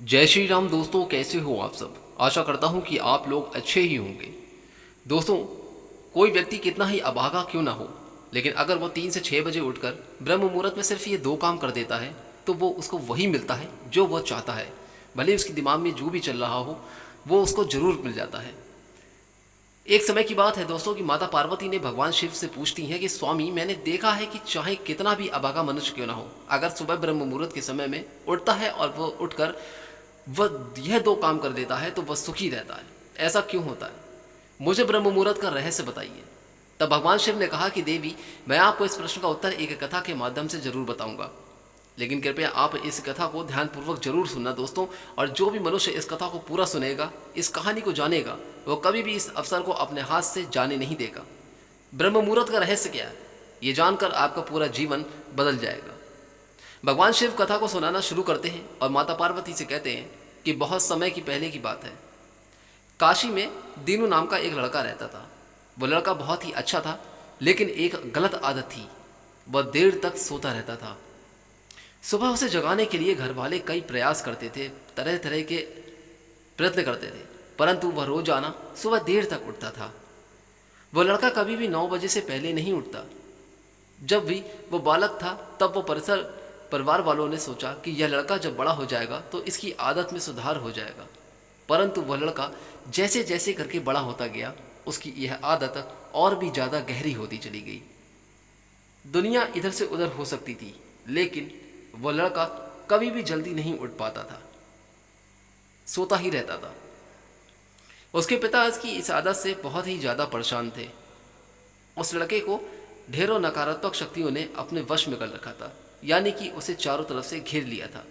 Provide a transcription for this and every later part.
जय श्री राम दोस्तों, कैसे हो आप सब। आशा करता हूं कि आप लोग अच्छे ही होंगे। दोस्तों, कोई व्यक्ति कितना ही अभागा क्यों ना हो, लेकिन अगर वो 3 से 6 बजे उठकर ब्रह्म मुहूर्त में सिर्फ ये 2 काम कर देता है तो वो उसको वही मिलता है जो वह चाहता है। भले उसके दिमाग में जो भी चल रहा हो वो उसको जरूर मिल जाता है। एक समय की बात है दोस्तों कि माता पार्वती ने भगवान शिव से पूछती हैं कि स्वामी, मैंने देखा है कि चाहे कितना भी अभागा मनुष्य क्यों ना हो, अगर सुबह ब्रह्म मुहूर्त के समय में उठता है और वो उठकर वह यह 2 काम कर देता है तो वह सुखी रहता है। ऐसा क्यों होता है? मुझे ब्रह्म मुहूर्त का रहस्य बताइए। तब भगवान शिव ने कहा कि देवी, मैं आपको इस प्रश्न का उत्तर एक कथा के माध्यम से जरूर बताऊंगा, लेकिन कृपया आप इस कथा को ध्यानपूर्वक जरूर सुनना दोस्तों। और जो भी मनुष्य इस कथा को पूरा सुनेगा, इस कहानी को जानेगा, वो कभी भी इस अवसर को अपने हाथ से जाने नहीं देगा। ब्रह्म मुहूर्त का रहस्य क्या है, ये जानकर आपका पूरा जीवन बदल जाएगा। भगवान शिव कथा को सुनाना शुरू करते हैं और माता पार्वती से कहते हैं कि बहुत समय की पहले की बात है। काशी में दीनू नाम का एक लड़का रहता था। वह लड़का बहुत ही अच्छा था, लेकिन एक गलत आदत थी, वह देर तक सोता रहता था। सुबह उसे जगाने के लिए घर वाले कई प्रयास करते थे, तरह तरह के प्रयत्न करते थे, परंतु वह रोजाना सुबह देर तक उठता था। वह लड़का कभी भी 9 बजे से पहले नहीं उठता। जब भी वो बालक था तब वो परिवार वालों ने सोचा कि यह लड़का जब बड़ा हो जाएगा तो इसकी आदत में सुधार हो जाएगा, परंतु वह लड़का जैसे जैसे करके बड़ा होता गया, उसकी यह आदत और भी ज़्यादा गहरी होती चली गई। दुनिया इधर से उधर हो सकती थी, लेकिन वह लड़का कभी भी जल्दी नहीं उठ पाता था, सोता ही रहता था। उसके पिता इसकी इस आदत से बहुत ही ज़्यादा परेशान थे। उस लड़के को ढेरों नकारात्मक शक्तियों ने अपने वश में कर रखा था, यानी कि उसे चारों तरफ से घेर लिया था।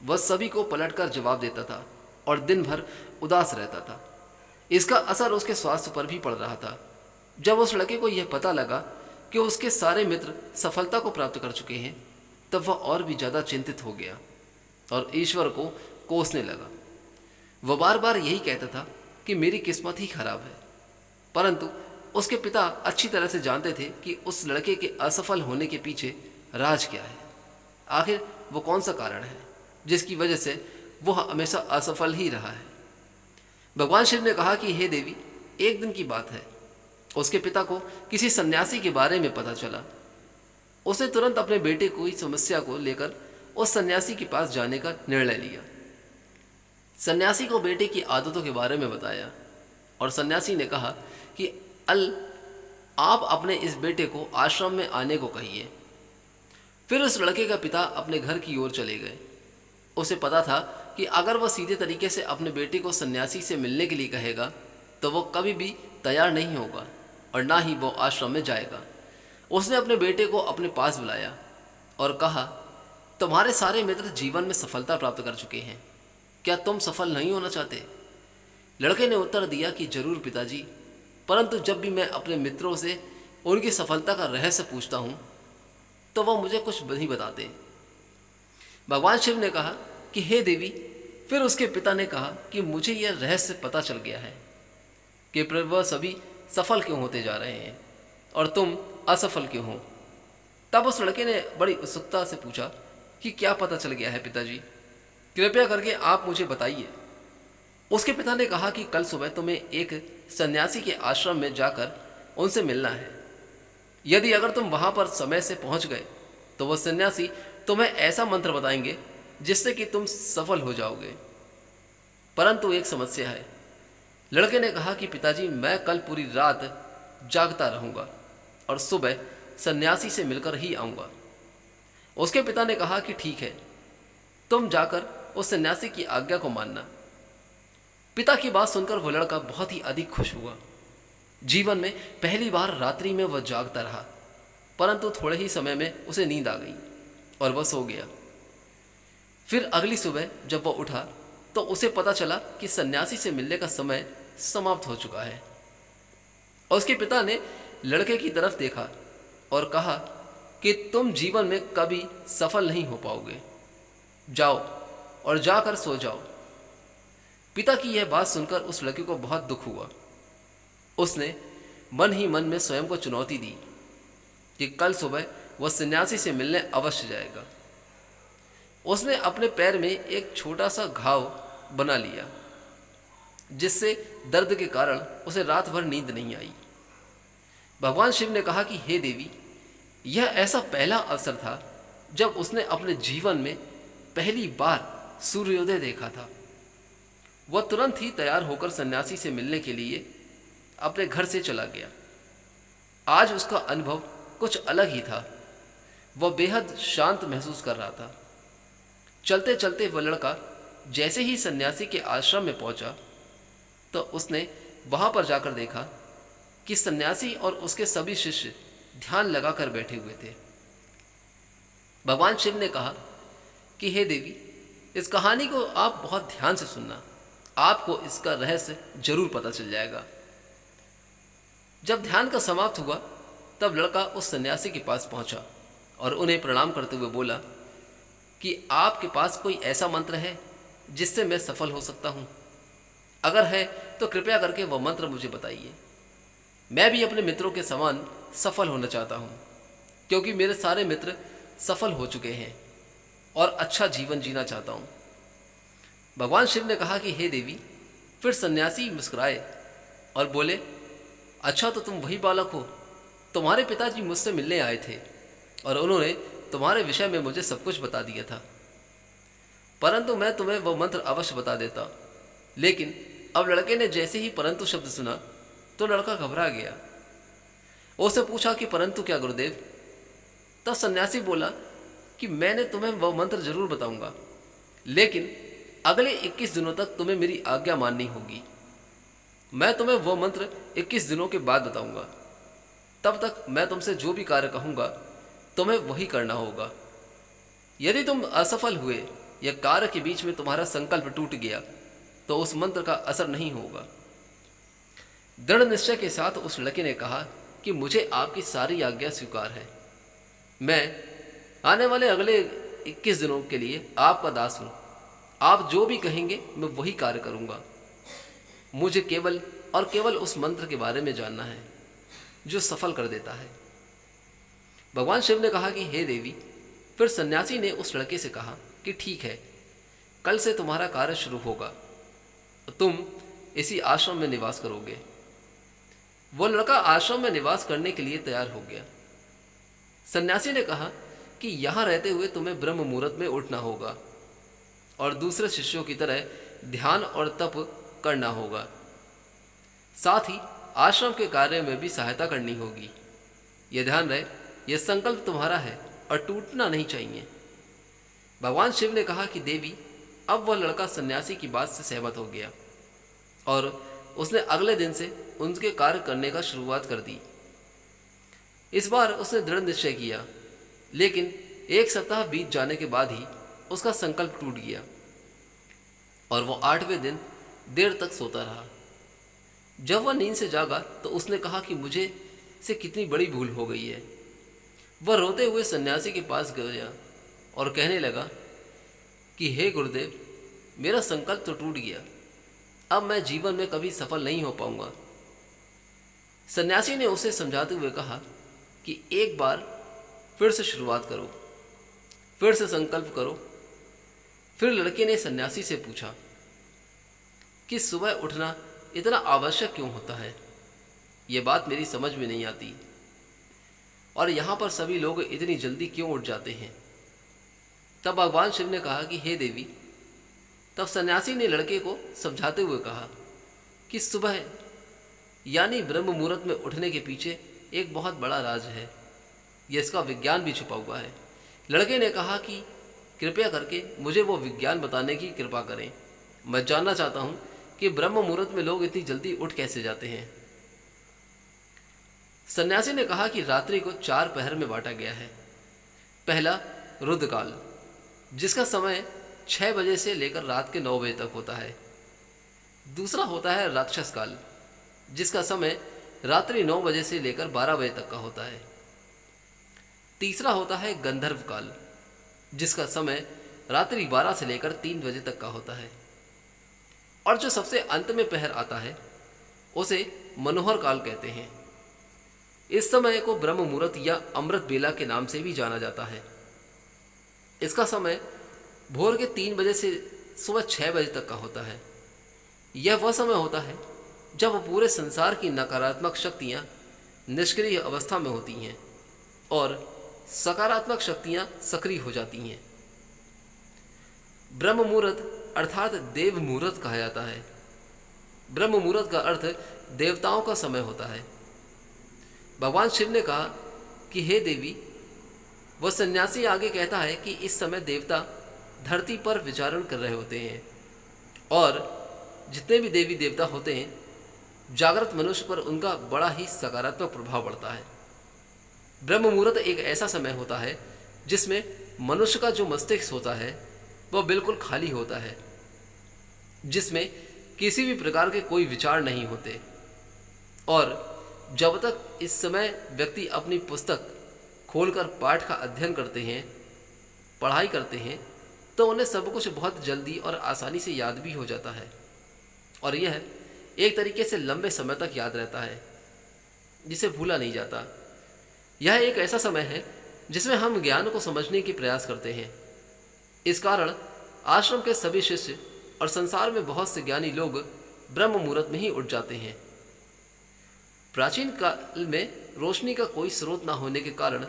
वह सभी को पलटकर जवाब देता था और दिन भर उदास रहता था। इसका असर उसके स्वास्थ्य पर भी पड़ रहा था। जब उस लड़के को यह पता लगा कि उसके सारे मित्र सफलता को प्राप्त कर चुके हैं, तब वह और भी ज़्यादा चिंतित हो गया और ईश्वर को कोसने लगा। वह बार बार यही कहता था कि मेरी किस्मत ही खराब है, परंतु उसके पिता अच्छी तरह से जानते थे कि उस लड़के के असफल होने के पीछे राज क्या है। आखिर वो कौन सा कारण है जिसकी वजह से वह हमेशा असफल ही रहा है। भगवान शिव ने कहा कि हे देवी, एक दिन की बात है, उसके पिता को किसी सन्यासी के बारे में पता चला। उसने तुरंत अपने बेटे को इस समस्या को लेकर उस सन्यासी के पास जाने का निर्णय लिया। सन्यासी को बेटे की आदतों के बारे में बताया और सन्यासी ने कहा कि अल आप अपने इस बेटे को आश्रम में आने को कहिए। फिर उस लड़के का पिता अपने घर की ओर चले गए। उसे पता था कि अगर वह सीधे तरीके से अपने बेटे को सन्यासी से मिलने के लिए कहेगा तो वह कभी भी तैयार नहीं होगा और ना ही वो आश्रम में जाएगा। उसने अपने बेटे को अपने पास बुलाया और कहा, तुम्हारे सारे मित्र जीवन में सफलता प्राप्त कर चुके हैं, क्या तुम सफल नहीं होना चाहते? लड़के ने उत्तर दिया कि जरूर पिताजी, परंतु जब भी मैं अपने मित्रों से उनकी सफलता का रहस्य पूछता हूँ तो वह मुझे कुछ नहीं बताते। भगवान शिव ने कहा कि हे देवी, फिर उसके पिता ने कहा कि मुझे यह रहस्य पता चल गया है कि वह सभी सफल क्यों होते जा रहे हैं और तुम असफल क्यों हो। तब उस लड़के ने बड़ी उत्सुकता से पूछा कि क्या पता चल गया है पिताजी, कृपया करके आप मुझे बताइए। उसके पिता ने कहा कि कल सुबह तुम्हें एक सन्यासी के आश्रम में जाकर उनसे मिलना है। यदि अगर तुम वहां पर समय से पहुंच गए तो वह सन्यासी तुम्हें ऐसा मंत्र बताएंगे जिससे कि तुम सफल हो जाओगे, परंतु एक समस्या है। लड़के ने कहा कि पिताजी, मैं कल पूरी रात जागता रहूंगा और सुबह सन्यासी से मिलकर ही आऊंगा। उसके पिता ने कहा कि ठीक है, तुम जाकर उस सन्यासी की आज्ञा को मानना। पिता की बात सुनकर वह लड़का बहुत ही अधिक खुश हुआ। जीवन में पहली बार रात्रि में वह जागता रहा, परंतु थोड़े ही समय में उसे नींद आ गई और वह सो गया। फिर अगली सुबह जब वह उठा तो उसे पता चला कि सन्यासी से मिलने का समय समाप्त हो चुका है। और उसके पिता ने लड़के की तरफ देखा और कहा कि तुम जीवन में कभी सफल नहीं हो पाओगे, जाओ और जाकर सो जाओ। पिता की यह बात सुनकर उस लड़के को बहुत दुख हुआ। उसने मन ही मन में स्वयं को चुनौती दी कि कल सुबह वह सन्यासी से मिलने अवश्य जाएगा। उसने अपने पैर में एक छोटा सा घाव बना लिया, जिससे दर्द के कारण उसे रात भर नींद नहीं आई। भगवान शिव ने कहा कि हे देवी, यह ऐसा पहला अवसर था जब उसने अपने जीवन में पहली बार सूर्योदय देखा था। वह तुरंत ही तैयार होकर सन्यासी से मिलने के लिए अपने घर से चला गया। आज उसका अनुभव कुछ अलग ही था। वह बेहद शांत महसूस कर रहा था। चलते चलते वह लड़का जैसे ही सन्यासी के आश्रम में पहुंचा तो उसने वहां पर जाकर देखा कि सन्यासी और उसके सभी शिष्य ध्यान लगाकर बैठे हुए थे। भगवान शिव ने कहा कि हे देवी, इस कहानी को आप बहुत ध्यान से सुनना, आपको इसका रहस्य जरूर पता चल जाएगा। जब ध्यान का समाप्त हुआ तब लड़का उस सन्यासी के पास पहुंचा और उन्हें प्रणाम करते हुए बोला कि आपके पास कोई ऐसा मंत्र है जिससे मैं सफल हो सकता हूं? अगर है तो कृपया करके वह मंत्र मुझे बताइए। मैं भी अपने मित्रों के समान सफल होना चाहता हूं, क्योंकि मेरे सारे मित्र सफल हो चुके हैं और अच्छा जीवन जीना चाहता हूं। भगवान शिव ने कहा कि हे देवी। फिर सन्यासी मुस्कुराए और बोले, अच्छा तो तुम वही बालक हो। तुम्हारे पिताजी मुझसे मिलने आए थे और उन्होंने तुम्हारे विषय में मुझे सब कुछ बता दिया था, परंतु मैं तुम्हें वह मंत्र अवश्य बता देता। लेकिन अब लड़के ने जैसे ही परंतु शब्द सुना तो लड़का घबरा गया। उससे पूछा कि परंतु क्या गुरुदेव? तब सन्यासी बोला कि मैंने तुम्हें वह मंत्र जरूर बताऊंगा, लेकिन अगले 21 दिनों तक तुम्हें मेरी आज्ञा माननी होगी। मैं तुम्हें वह मंत्र 21 दिनों के बाद बताऊंगा। तब तक मैं तुमसे जो भी कार्य कहूंगा तुम्हें वही करना होगा। यदि तुम असफल हुए या कार्य के बीच में तुम्हारा संकल्प टूट गया तो उस मंत्र का असर नहीं होगा। दृढ़ निश्चय के साथ उस लड़के ने कहा कि मुझे आपकी सारी आज्ञा स्वीकार है। मैं आने वाले अगले 21 दिनों के लिए आपका दास हूं। आप जो भी कहेंगे मैं वही कार्य करूंगा। मुझे केवल और केवल उस मंत्र के बारे में जानना है जो सफल कर देता है। भगवान शिव ने कहा कि हे देवी। फिर सन्यासी ने उस लड़के से कहा कि ठीक है, कल से तुम्हारा कार्य शुरू होगा, तुम इसी आश्रम में निवास करोगे। वो लड़का आश्रम में निवास करने के लिए तैयार हो गया। सन्यासी ने कहा कि यहां रहते हुए तुम्हें ब्रह्म मुहूर्त में उठना होगा और दूसरे शिष्यों की तरह ध्यान और तप करना होगा। साथ ही आश्रम के कार्य में भी सहायता करनी होगी। यह ध्यान रहे, यह संकल्प तुम्हारा है और टूटना नहीं चाहिए। भगवान शिव ने कहा कि देवी। अब वह लड़का सन्यासी की बात से सहमत हो गया और उसने अगले दिन से उनके कार्य करने का शुरुआत कर दी। इस बार उसने दृढ़ निश्चय किया, लेकिन 1 सप्ताह बीत जाने के बाद ही उसका संकल्प टूट गया और वो 8वें दिन देर तक सोता रहा। जब वह नींद से जागा तो उसने कहा कि मुझे से कितनी बड़ी भूल हो गई है। वह रोते हुए सन्यासी के पास गया और कहने लगा कि हे गुरुदेव, मेरा संकल्प तो टूट गया। अब मैं जीवन में कभी सफल नहीं हो पाऊंगा। सन्यासी ने उसे समझाते हुए कहा कि एक बार फिर से शुरुआत करो, फिर से संकल्प करो। फिर लड़के ने सन्यासी से पूछा कि सुबह उठना इतना आवश्यक क्यों होता है? ये बात मेरी समझ में नहीं आती, और यहाँ पर सभी लोग इतनी जल्दी क्यों उठ जाते हैं? तब भगवान शिव ने कहा कि हे देवी। तब सन्यासी ने लड़के को समझाते हुए कहा कि सुबह यानी ब्रह्म मुहूर्त में उठने के पीछे एक बहुत बड़ा राज है। यह इसका विज्ञान भी छुपा हुआ है। लड़के ने कहा कि कृपया करके मुझे वो विज्ञान बताने की कृपा करें। मैं जानना चाहता हूँ कि ब्रह्म मुहूर्त में लोग इतनी जल्दी उठ कैसे जाते हैं। सन्यासी ने कहा कि रात्रि को 4 पहर में बांटा गया है। पहला रुद्रकाल, जिसका समय 6 बजे से लेकर रात के 9 बजे तक होता है। दूसरा होता है राक्षस काल, जिसका समय रात्रि 9 बजे से लेकर 12 बजे तक का होता है। तीसरा होता है गंधर्व काल, जिसका समय रात्रि 12 से लेकर 3 बजे तक का होता है। और जो सबसे अंत में पहर आता है उसे मनोहर काल कहते हैं। इस समय को ब्रह्म मुहूर्त या अमृत बेला के नाम से भी जाना जाता है। इसका समय भोर के 3 बजे से सुबह 6 बजे तक का होता है। यह वह समय होता है जब पूरे संसार की नकारात्मक शक्तियाँ निष्क्रिय अवस्था में होती हैं और सकारात्मक शक्तियाँ सक्रिय हो जाती हैं। ब्रह्म मुहूर्त अर्थात देव मुहूर्त कहा जाता है। ब्रह्म मुहूर्त का अर्थ देवताओं का समय होता है। भगवान शिव ने कहा कि हे देवी, वह सन्यासी आगे कहता है कि इस समय देवता धरती पर विचरण कर रहे होते हैं और जितने भी देवी देवता होते हैं जागृत मनुष्य पर उनका बड़ा ही सकारात्मक प्रभाव पड़ता है। ब्रह्म मुहूर्त एक ऐसा समय होता है जिसमें मनुष्य का जो मस्तिष्क होता है वह बिल्कुल खाली होता है, जिसमें किसी भी प्रकार के कोई विचार नहीं होते। और जब तक इस समय व्यक्ति अपनी पुस्तक खोलकर पाठ का अध्ययन करते हैं, पढ़ाई करते हैं, तो उन्हें सब कुछ बहुत जल्दी और आसानी से याद भी हो जाता है और यह एक तरीके से लंबे समय तक याद रहता है, जिसे भूला नहीं जाता। यह एक ऐसा समय है जिसमें हम ज्ञान को समझने की प्रयास करते हैं। इस कारण आश्रम के सभी शिष्य और संसार में बहुत से ज्ञानी लोग ब्रह्म मुहूर्त में ही उठ जाते हैं। प्राचीन काल में रोशनी का कोई स्रोत न होने के कारण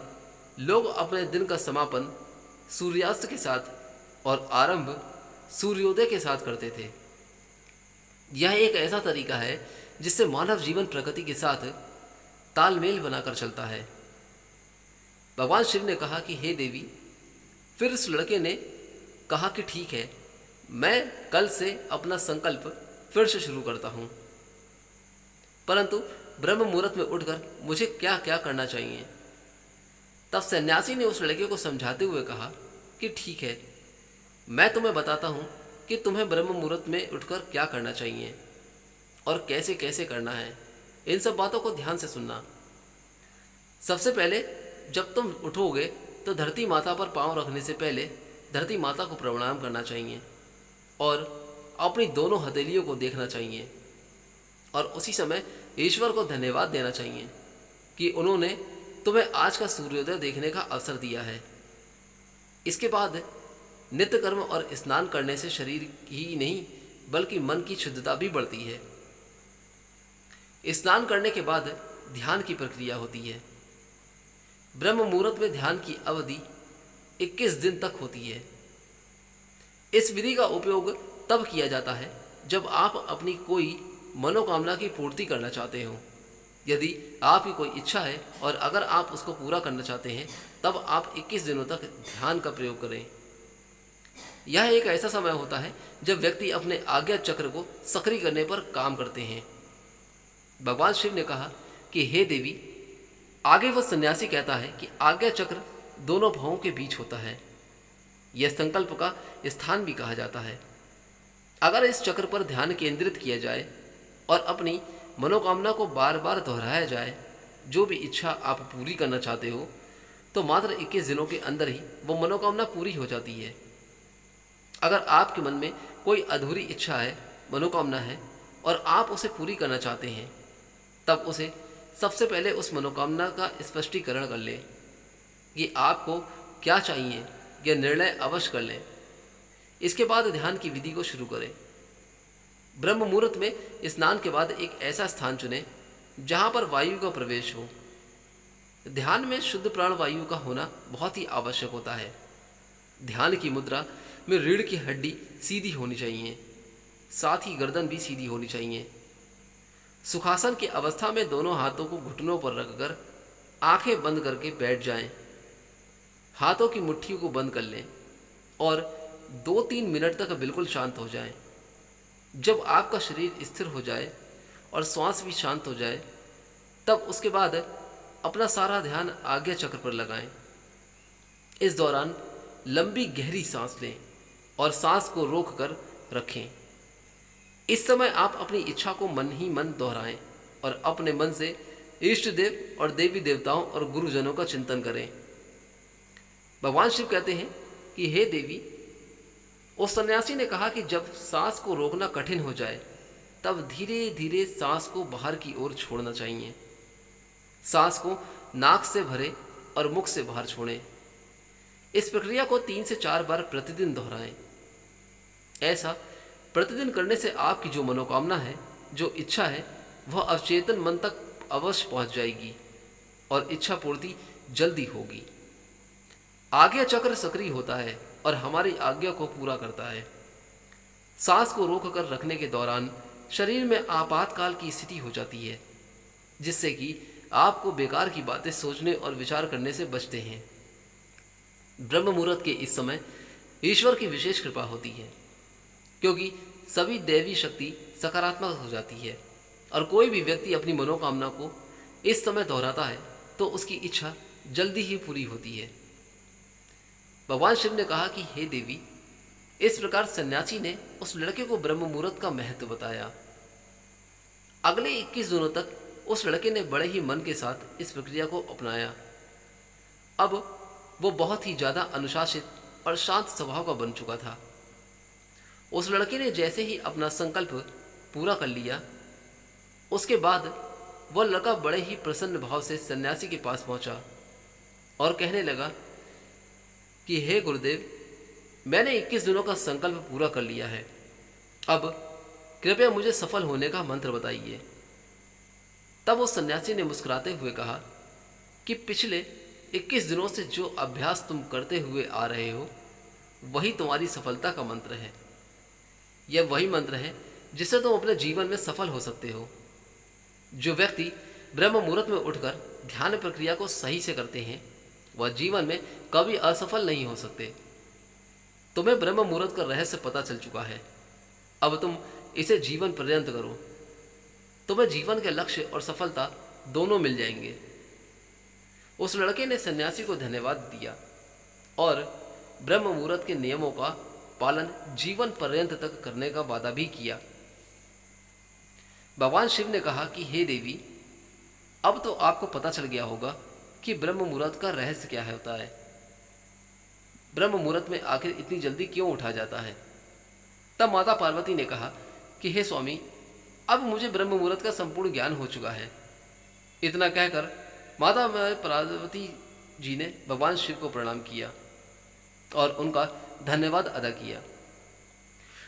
लोग अपने दिन का समापन सूर्यास्त के साथ और आरंभ सूर्योदय के साथ करते थे। यह एक ऐसा तरीका है जिससे मानव जीवन प्रकृति के साथ तालमेल बनाकर चलता है। भगवान शिव ने कहा कि हे देवी, फिर उस लड़के ने कहा कि ठीक है, मैं कल से अपना संकल्प फिर से शुरू करता हूँ, परंतु ब्रह्म मुहूर्त में उठकर मुझे क्या क्या करना चाहिए। तब सन्यासी ने उस लड़के को समझाते हुए कहा कि ठीक है, मैं तुम्हें बताता हूँ कि तुम्हें ब्रह्म मुहूर्त में उठकर क्या करना चाहिए और कैसे कैसे करना है। इन सब बातों को ध्यान से सुनना। सबसे पहले जब तुम उठोगे तो धरती माता पर पांव रखने से पहले धरती माता को प्रणाम करना चाहिए और अपनी दोनों हथेलियों को देखना चाहिए और उसी समय ईश्वर को धन्यवाद देना चाहिए कि उन्होंने तुम्हें आज का सूर्योदय देखने का अवसर दिया है। इसके बाद नित्य कर्म और स्नान करने से शरीर ही नहीं बल्कि मन की शुद्धता भी बढ़ती है। स्नान करने के बाद ध्यान की प्रक्रिया होती है। ब्रह्म मुहूर्त में ध्यान की अवधि 21 दिन तक होती है। इस विधि का उपयोग तब किया जाता है जब आप अपनी कोई मनोकामना की पूर्ति करना चाहते हो। यदि आपकी कोई इच्छा है और अगर आप उसको पूरा करना चाहते हैं तब आप 21 दिनों तक ध्यान का प्रयोग करें। यह एक ऐसा समय होता है जब व्यक्ति अपने आज्ञा चक्र को सक्रिय करने पर काम करते हैं। भगवान शिव ने कहा कि हे देवी, आगे वह सन्यासी कहता है कि आज्ञा चक्र दोनों भवों के बीच होता है। यह संकल्प का स्थान भी कहा जाता है। अगर इस चक्र पर ध्यान केंद्रित किया जाए और अपनी मनोकामना को बार बार दोहराया जाए, जो भी इच्छा आप पूरी करना चाहते हो, तो मात्र 21 दिनों के अंदर ही वो मनोकामना पूरी हो जाती है। अगर आपके मन में कोई अधूरी इच्छा है, मनोकामना है और आप उसे पूरी करना चाहते हैं, तब उसे सबसे पहले उस मनोकामना का स्पष्टीकरण कर लें कि आपको क्या चाहिए। यह निर्णय अवश्य कर लें। इसके बाद ध्यान की विधि को शुरू करें। ब्रह्म मुहूर्त में स्नान के बाद एक ऐसा स्थान चुनें जहाँ पर वायु का प्रवेश हो। ध्यान में शुद्ध प्राण वायु का होना बहुत ही आवश्यक होता है। ध्यान की मुद्रा में रीढ़ की हड्डी सीधी होनी चाहिए, साथ ही गर्दन भी सीधी होनी चाहिए। सुखासन की अवस्था में दोनों हाथों को घुटनों पर रखकर आंखें बंद करके बैठ जाएं। हाथों की मुट्ठियों को बंद कर लें और 2-3 मिनट तक बिल्कुल शांत हो जाएं। जब आपका शरीर स्थिर हो जाए और श्वास भी शांत हो जाए, तब उसके बाद अपना सारा ध्यान आज्ञा चक्र पर लगाएं। इस दौरान लंबी गहरी सांस लें और सांस को रोक कर रखें। इस समय आप अपनी इच्छा को मन ही मन दोहराएं और अपने मन से इष्ट देव और देवी देवताओं और गुरुजनों का चिंतन करें। भगवान शिव कहते हैं कि हे देवी, उस सन्यासी ने कहा कि जब सांस को रोकना कठिन हो जाए तब धीरे धीरे सांस को बाहर की ओर छोड़ना चाहिए। सांस को नाक से भरें और मुख से बाहर छोड़ें। इस प्रक्रिया को 3 से 4 बार प्रतिदिन दोहराएं। ऐसा प्रतिदिन करने से आपकी जो मनोकामना है, जो इच्छा है, वह अवचेतन मन तक अवश्य पहुंच जाएगी और इच्छा पूर्ति जल्दी होगी। आज्ञा चक्र सक्रिय होता है और हमारी आज्ञा को पूरा करता है। सांस को रोक कर रखने के दौरान शरीर में आपातकाल की स्थिति हो जाती है, जिससे कि आपको बेकार की बातें सोचने और विचार करने से बचते हैं। ब्रह्म मुहूर्त के इस समय ईश्वर की विशेष कृपा होती है, क्योंकि सभी दैवी शक्ति सकारात्मक हो जाती है और कोई भी व्यक्ति अपनी मनोकामना को इस समय दोहराता है तो उसकी इच्छा जल्दी ही पूरी होती है। भगवान शिव ने कहा कि हे देवी, इस प्रकार सन्यासी ने उस लड़के को ब्रह्म मुहूर्त का महत्व बताया। अगले 21 दिनों तक उस लड़के ने बड़े ही मन के साथ इस प्रक्रिया को अपनाया। अब वो बहुत ही ज़्यादा अनुशासित और शांत स्वभाव का बन चुका था। उस लड़के ने जैसे ही अपना संकल्प पूरा कर लिया, उसके बाद वह लड़का बड़े ही प्रसन्न भाव से सन्यासी के पास पहुंचा और कहने लगा कि हे गुरुदेव, मैंने 21 दिनों का संकल्प पूरा कर लिया है। अब कृपया मुझे सफल होने का मंत्र बताइए। तब उस सन्यासी ने मुस्कुराते हुए कहा कि पिछले 21 दिनों से जो अभ्यास तुम करते हुए आ रहे हो, वही तुम्हारी सफलता का मंत्र है। यह वही मंत्र है जिससे तुम अपने जीवन में सफल हो सकते हो। जो व्यक्ति ब्रह्म मुहूर्त में उठकर ध्यान प्रक्रिया को सही से करते हैं, वह जीवन में कभी असफल नहीं हो सकते। तुम्हें ब्रह्म मुहूर्त का रहस्य पता चल चुका है। अब तुम इसे जीवन पर्यंत करो। तुम्हें जीवन के लक्ष्य और सफलता दोनों मिल जाएंगे। उस लड़के ने सन्यासी को धन्यवाद दिया और ब्रह्म मुहूर्त के नियमों का पालन जीवन पर्यंत तक करने का वादा भी किया। भगवान शिव ने कहा कि हे देवी, अब तो आपको पता चल गया होगा कि ब्रह्म मुहूर्त का रहस्य क्या होता है। ब्रह्म मुहूर्त में आखिर इतनी जल्दी क्यों उठा जाता है। तब माता पार्वती ने कहा कि हे स्वामी, अब मुझे ब्रह्म मुहूर्त का संपूर्ण ज्ञान हो चुका है। इतना कहकर माता पार्वती जी ने भगवान शिव को प्रणाम किया और उनका धन्यवाद अदा किया।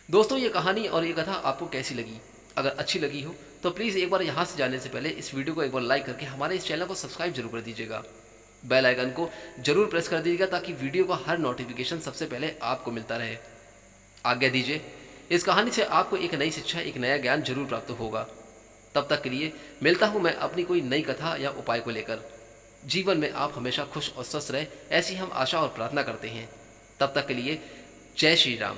दोस्तों, ये कहानी और ये कथा आपको कैसी लगी? अगर अच्छी लगी हो तो प्लीज़ एक बार यहाँ से जाने से पहले इस वीडियो को एक बार लाइक करके हमारे इस चैनल को सब्सक्राइब जरूर कर दीजिएगा। बेल आइकन को जरूर प्रेस कर दीजिएगा ताकि वीडियो का हर नोटिफिकेशन सबसे पहले आपको मिलता रहे। आज्ञा दीजिए, इस कहानी से आपको एक नई शिक्षा, एक नया ज्ञान जरूर प्राप्त होगा। तब तक के लिए मिलता हूँ मैं अपनी कोई नई कथा या उपाय को लेकर। जीवन में आप हमेशा खुश और स्वस्थ रहे, ऐसी हम आशा और प्रार्थना करते हैं। तब तक के लिए जय श्री राम।